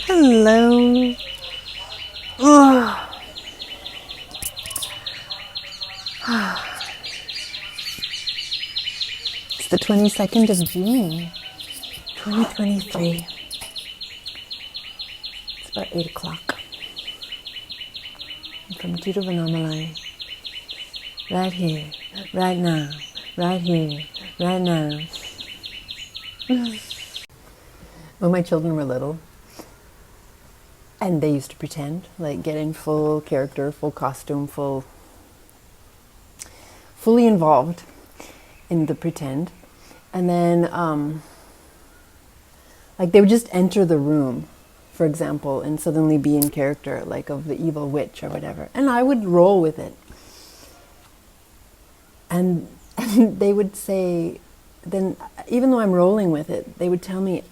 Hello. Ugh. It's the 22nd of June, 2023. It's about 8 o'clock. I'm from Tiruvannamalai. Right here, right now, right here, right now. When my children were little, and they used to pretend, like get in full character, full costume, fully involved in the pretend. And then, like they would just enter the room, for example, and suddenly be in character, like of the evil witch or whatever. And I would roll with it. And they would say, then even though I'm rolling with it, they would tell me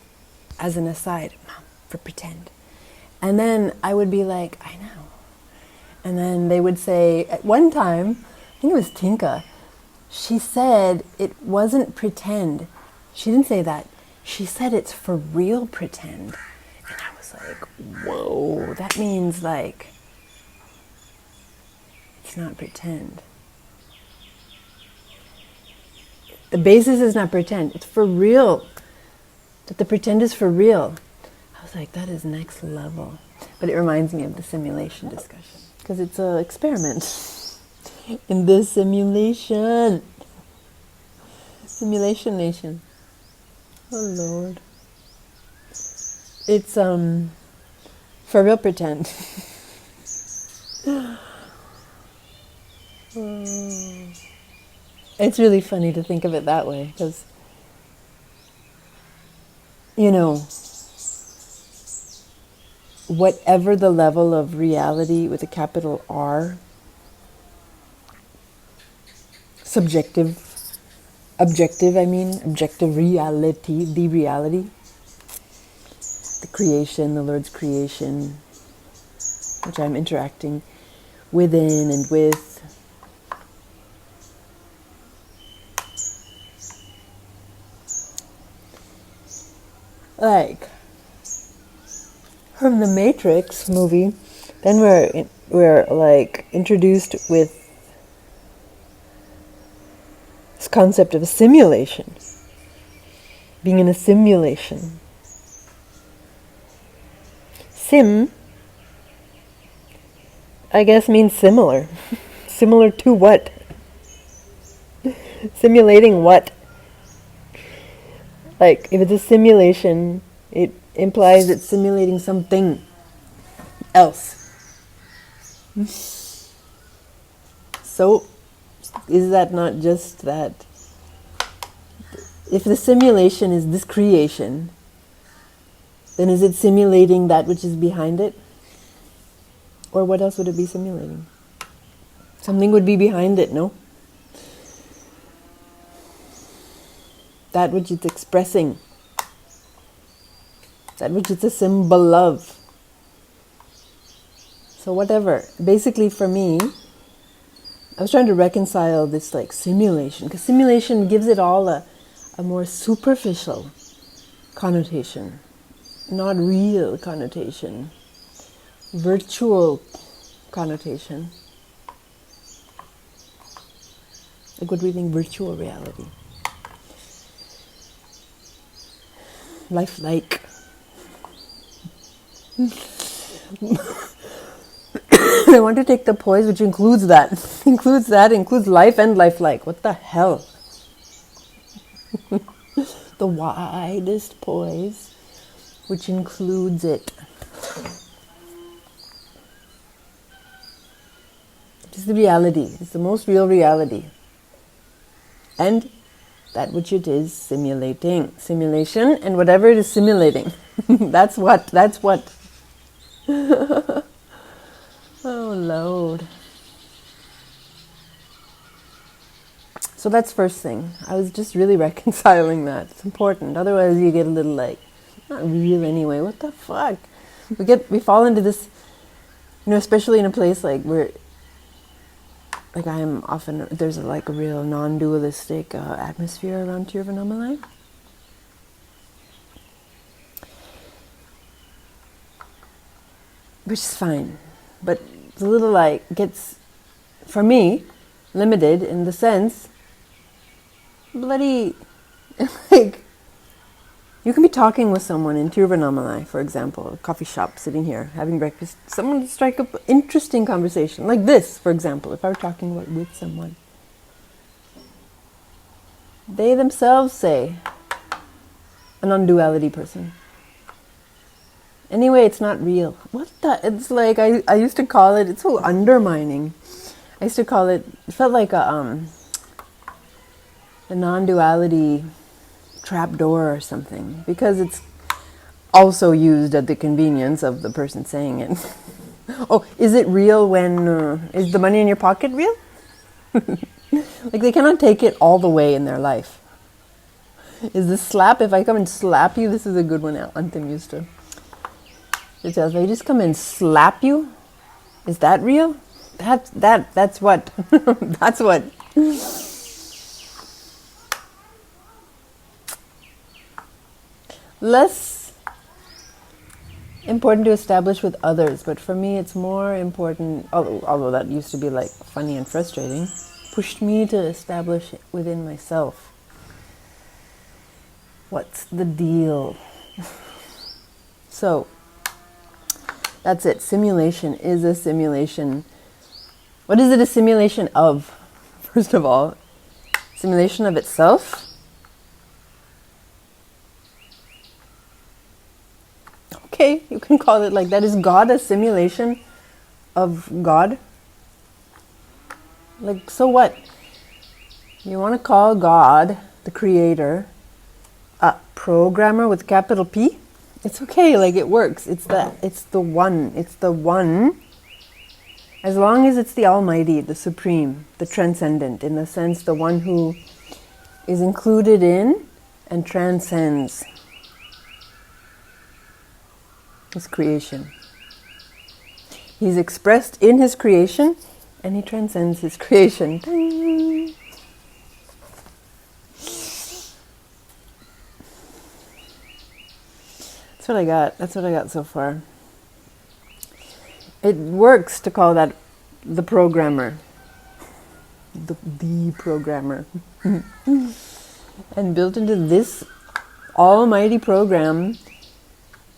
as an aside, Mom, for pretend. And then I would be like, I know. And then they would say, at one time, I think it was Tinka, she said it wasn't pretend. She didn't say that. She said it's for real pretend. And I was like, whoa, that means like, it's not pretend. The basis is not pretend, it's for real. That the pretend is for real. I was like, that is next level. But it reminds me of the simulation discussion. Because it's an experiment in this simulation. Simulation nation. Oh Lord. It's for real pretend. It's really funny to think of it that way, because, you know, whatever the level of reality with a capital R, objective reality, the reality, the creation, the Lord's creation, which I'm interacting within and with. Like, from the Matrix movie, then we're like introduced with this concept of a simulation, being in a simulation. Sim, I guess, means similar. Similar to what? Simulating what? Like, if it's a simulation, it implies it's simulating something else. So, is that not just that? If the simulation is this creation, then is it simulating that which is behind it? Or what else would it be simulating? Something would be behind it, no? That which it's expressing. That which it's a symbol of. So whatever. Basically for me, I was trying to reconcile this like simulation, because simulation gives it all a more superficial connotation, not real connotation, virtual connotation. Like what we think virtual reality. Lifelike. I want to take the poise, which includes that. Includes life and lifelike. What the hell? The widest poise, which includes it. It is the reality. It's the most real reality. And that which it is simulating. Simulation and whatever it is simulating. That's what. Oh, Lord. So that's first thing. I was just really reconciling that. It's important. Otherwise you get a little like, not real anyway. What the fuck? We fall into this, especially in a place like where, like I'm often, there's like a real non-dualistic atmosphere around Tiruvannamalai. which is fine. But it's a little like, gets, for me, limited in the sense, bloody, like, you can be talking with someone in Tiruvannamalai, for example, a coffee shop, sitting here, having breakfast. Someone strike up an interesting conversation, like this, for example, if I were talking about with someone. They themselves say, a non-duality person. Anyway, it's not real. What the? It's like, I used to call it, it's so undermining. I used to call it, it felt like a non-duality trapdoor or something, because it's also used at the convenience of the person saying it. Oh, is it real when, is the money in your pocket real? Like, they cannot take it all the way in their life. Is this slap, if I come and slap you, this is a good one Antim used to tell, if I just come and slap you, is that real? That's what, that's what. Less important to establish with others, but for me it's more important, although that used to be like funny and frustrating, pushed me to establish it within myself. What's the deal? So, that's it. Simulation is a simulation. What is it a simulation of? First of all, simulation of itself. Okay, you can call it like that. Is God a simulation of God? Like, so what? You want to call God, the creator, a programmer with capital P? It's okay, like, it works. It's the one. It's the one. As long as it's the Almighty, the Supreme, the Transcendent, in the sense, the one who is included in and transcends his creation. He's expressed in his creation, and he transcends his creation. Ding. That's what I got. That's what I got so far. It works to call that the programmer. The programmer. And built into this almighty program,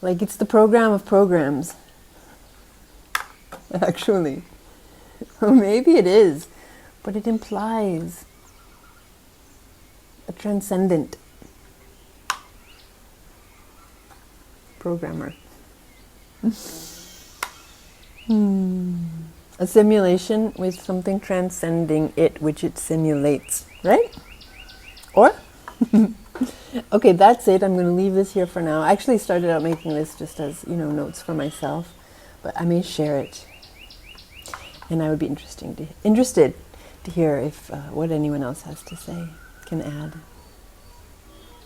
like it's the program of programs. Actually. Maybe it is, but it implies a transcendent programmer. A simulation with something transcending it, which it simulates, right? Or? Okay, that's it. I'm going to leave this here for now. I actually started out making this just as, notes for myself, but I may share it. And I would be interested to hear if what anyone else has to say can add.